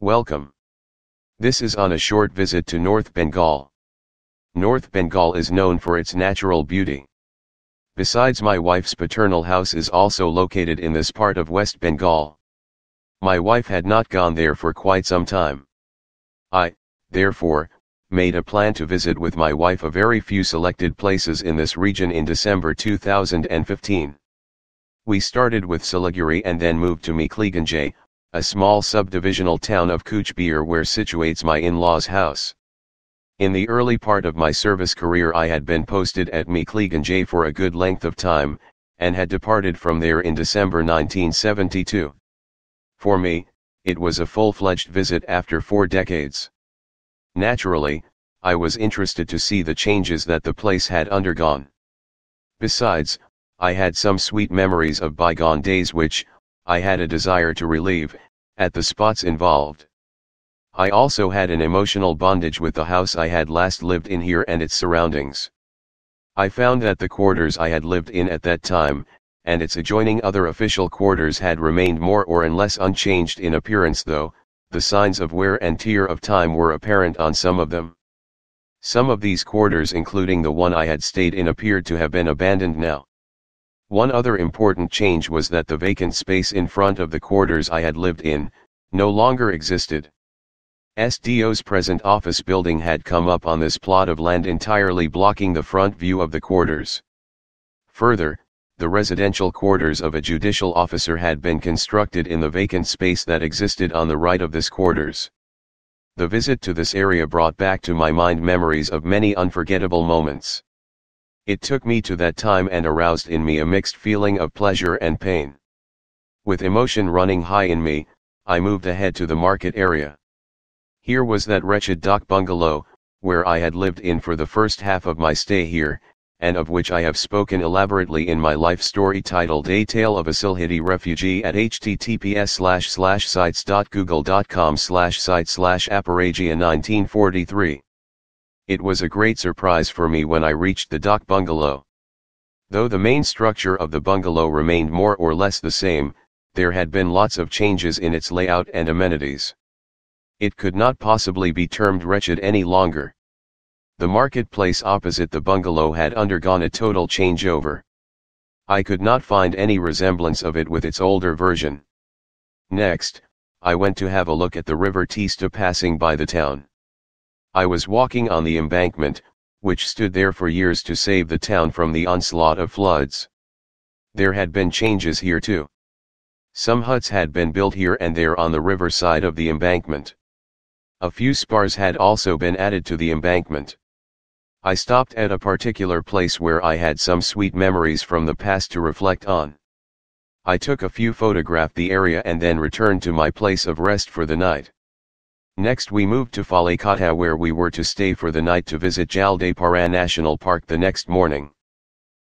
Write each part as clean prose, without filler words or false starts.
Welcome. This is on a short visit to North Bengal. North Bengal is known for its natural beauty. Besides, my wife's paternal house is also located in this part of West Bengal. My wife had not gone there for quite some time. I, therefore, made a plan to visit with my wife a very few selected places in this region in December 2015. We started with Siliguri and then moved to Meekliganj, a small subdivisional town of Cooch Behar where situates my in-laws' house. In the early part of my service career I had been posted at Meekliganj for a good length of time, and had departed from there in December 1972. For me, it was a full-fledged visit after 4 decades. Naturally, I was interested to see the changes that the place had undergone. Besides, I had some sweet memories of bygone days which I had a desire to relive, at the spots involved. I also had an emotional bondage with the house I had last lived in here and its surroundings. I found that the quarters I had lived in at that time, and its adjoining other official quarters had remained more or less unchanged in appearance, though the signs of wear and tear of time were apparent on some of them. Some of these quarters, including the one I had stayed in, appeared to have been abandoned now. One other important change was that the vacant space in front of the quarters I had lived in no longer existed. SDO's present office building had come up on this plot of land, entirely blocking the front view of the quarters. Further, the residential quarters of a judicial officer had been constructed in the vacant space that existed on the right of this quarters. The visit to this area brought back to my mind memories of many unforgettable moments. It took me to that time and aroused in me a mixed feeling of pleasure and pain. With emotion running high in me, I moved ahead to the market area. Here was that wretched dak bungalow, where I had lived in for the first half of my stay here, and of which I have spoken elaborately in my life story titled A Tale of a Silheti Refugee at https://sites.google.com/site/aparagia 1943. It was a great surprise for me when I reached the dak bungalow. Though the main structure of the bungalow remained more or less the same, there had been lots of changes in its layout and amenities. It could not possibly be termed wretched any longer. The marketplace opposite the bungalow had undergone a total changeover. I could not find any resemblance of it with its older version. Next, I went to have a look at the river Teesta passing by the town. I was walking on the embankment, which stood there for years to save the town from the onslaught of floods. There had been changes here too. Some huts had been built here and there on the river side of the embankment. A few spars had also been added to the embankment. I stopped at a particular place where I had some sweet memories from the past to reflect on. I took a few, photographed the area and then returned to my place of rest for the night. Next we moved to Falekata, where we were to stay for the night to visit Jaldapara National Park the next morning.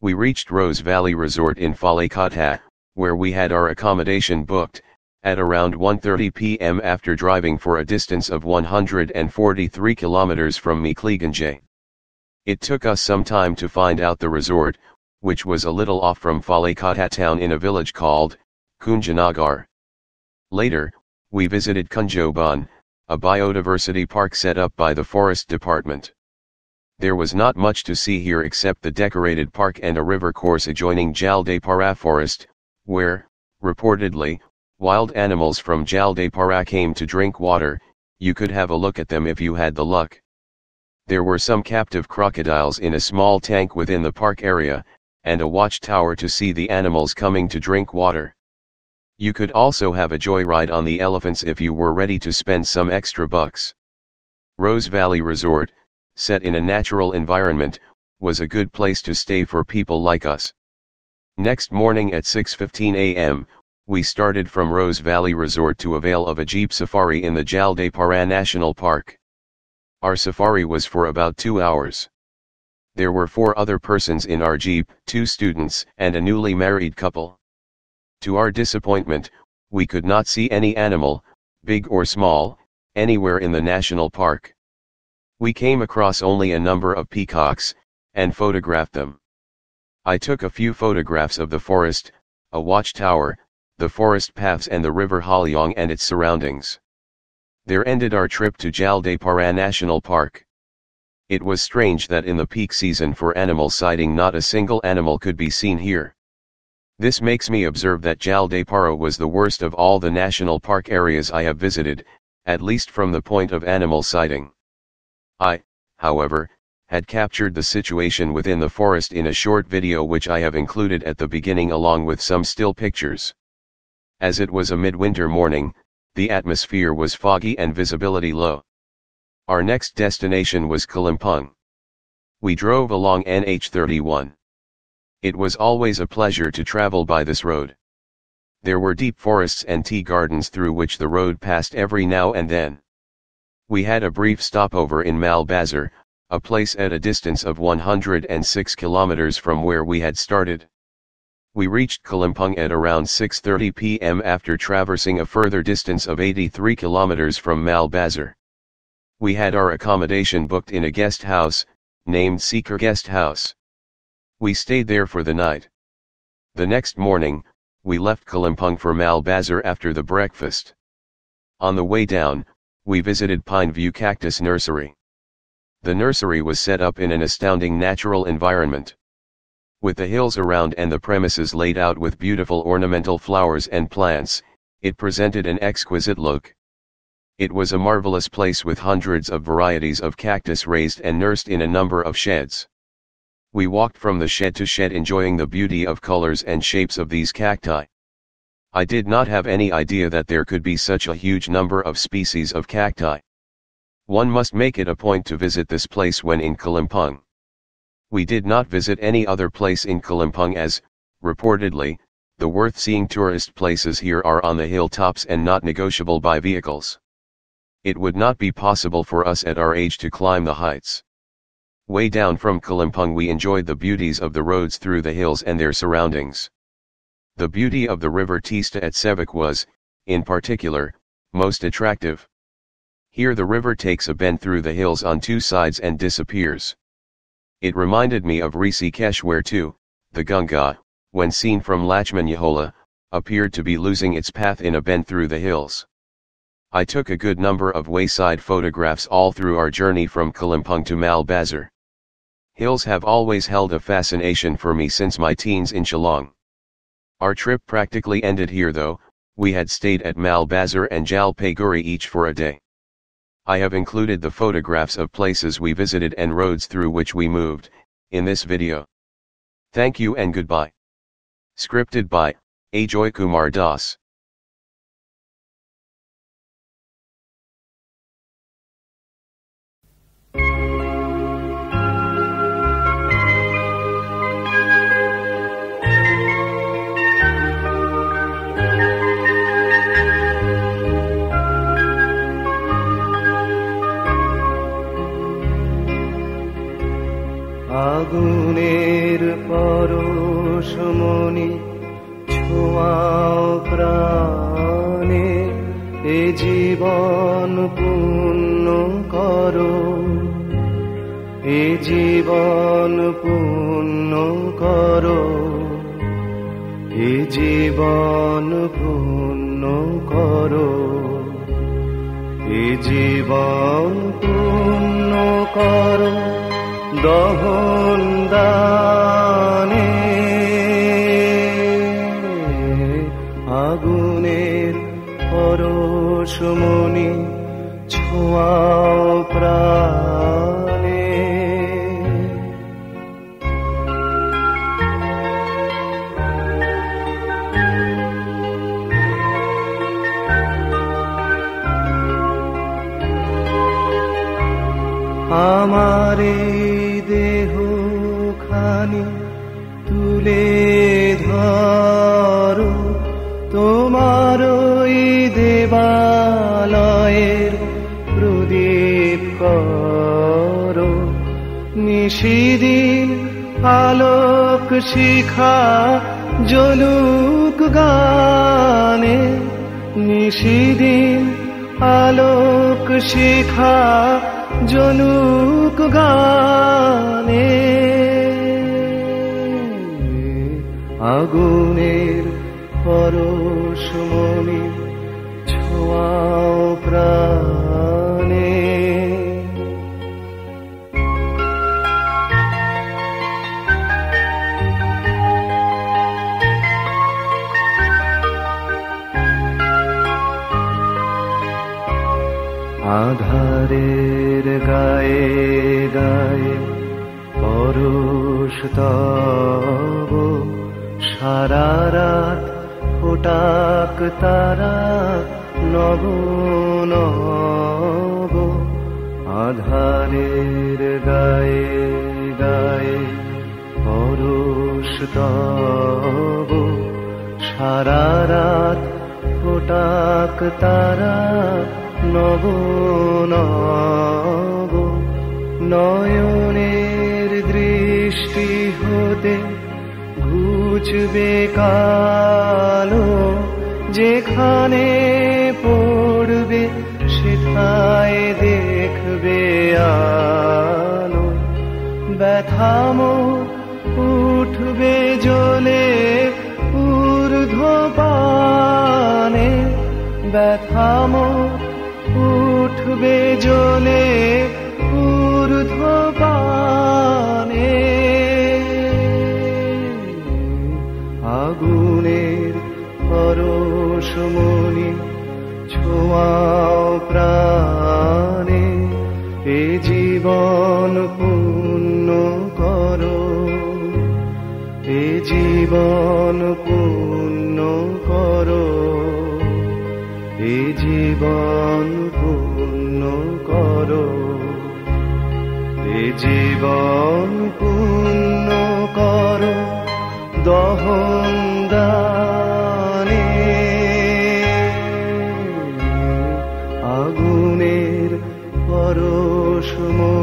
We reached Rose Valley Resort in Falekata, where we had our accommodation booked, at around 1:30 p.m. after driving for a distance of 143 kilometers from Meekliganj. It took us some time to find out the resort, which was a little off from Falekata town in a village called Kunjanagar. Later, we visited Kunjoban, a biodiversity park set up by the Forest Department. There was not much to see here except the decorated park and a river course adjoining Jaldapara Forest, where, reportedly, wild animals from Jaldapara came to drink water. You could have a look at them if you had the luck. There were some captive crocodiles in a small tank within the park area, and a watchtower to see the animals coming to drink water. You could also have a joyride on the elephants if you were ready to spend some extra bucks. Rose Valley Resort, set in a natural environment, was a good place to stay for people like us. Next morning at 6:15 a.m., we started from Rose Valley Resort to avail of a jeep safari in the Jaldapara National Park. Our safari was for about 2 hours. There were 4 other persons in our jeep, 2 students and a newly married couple. To our disappointment, we could not see any animal, big or small, anywhere in the national park. We came across only a number of peacocks, and photographed them. I took a few photographs of the forest, a watchtower, the forest paths and the river Halyong and its surroundings. There ended our trip to Jaldapara National Park. It was strange that in the peak season for animal sighting not a single animal could be seen here. This makes me observe that Jaldapara was the worst of all the national park areas I have visited, at least from the point of animal sighting. I, however, had captured the situation within the forest in a short video which I have included at the beginning along with some still pictures. As it was a midwinter morning, the atmosphere was foggy and visibility low. Our next destination was Kalimpong. We drove along NH31. It was always a pleasure to travel by this road. There were deep forests and tea gardens through which the road passed every now and then. We had a brief stopover in Malbazar, a place at a distance of 106 kilometers from where we had started. We reached Kalimpong at around 6:30 p.m. after traversing a further distance of 83 kilometers from Malbazar. We had our accommodation booked in a guest house, named Seeker Guest House. We stayed there for the night. The next morning, we left Kalimpong for Malbazar after the breakfast. On the way down, we visited Pine View Cactus Nursery. The nursery was set up in an astounding natural environment. With the hills around and the premises laid out with beautiful ornamental flowers and plants, it presented an exquisite look. It was a marvelous place with hundreds of varieties of cactus raised and nursed in a number of sheds. We walked from the shed to shed enjoying the beauty of colors and shapes of these cacti. I did not have any idea that there could be such a huge number of species of cacti. One must make it a point to visit this place when in Kalimpong. We did not visit any other place in Kalimpong as, reportedly, the worth-seeing tourist places here are on the hilltops and not negotiable by vehicles. It would not be possible for us at our age to climb the heights. Way down from Kalimpong we enjoyed the beauties of the roads through the hills and their surroundings. The beauty of the river Tista at Sevik was, in particular, most attractive. Here the river takes a bend through the hills on two sides and disappears. It reminded me of Rishikesh where too, the Ganga, when seen from Lachmanyahola, appeared to be losing its path in a bend through the hills. I took a good number of wayside photographs all through our journey from Kalimpong to Malbazar. Hills have always held a fascination for me since my teens in Shillong. Our trip practically ended here though, we had stayed at Malbazar and Jalpaiguri each for a day. I have included the photographs of places we visited and roads through which we moved, in this video. Thank you and goodbye. Scripted by Ajoy Kumar Das. আগুনের পরশমণি ছোঁয়াও প্রাণে এ জীবন পূর্ণ করো এ জীবন পূর্ণ করো এ জীবন পূর্ণ করো এ জীবন পূর্ণ করো দহন দানে আগুনের পরশমণি ছোঁয়াও প্রাণে আমারে দেহ খানি তুলে ধরো তোমার ওই দেবালয়ের প্রদীপ করো নিশিদিন আলোক শিখা জ্বলুক গানে নিশিদিন আলোক শিখা জ্বলুক গানে আগুনের পরশমণি ছোঁয়াও প্রাণ আধারের গায়ে গায়ে পরশ তব, সারা রাত ফোটাক তারা নব নব। আধারের গায়ে গায়ে পরশ তব, সারা রাত ফোটাক তারা নব নব। নয়নের দৃষ্টি হতে ঘুচবে কালো, যেখানে পড়বে সেথায় দেখবে আলো। ব্যথামো উঠবে জ্বলে ঊর্ধ্বপানে, ব্যথামো উঠবে জ্বলে ঊর্ধ্বপানে। আগুনের পরশমণি ছোঁয়াও প্রাণে, এ জীবন পূর্ণ করো, এ জীবন পূর্ণ করো, এ জীবন পূর্ণ করো, এ জীবন পূর্ণ করো দহন দানে। আগুনের পরশমণি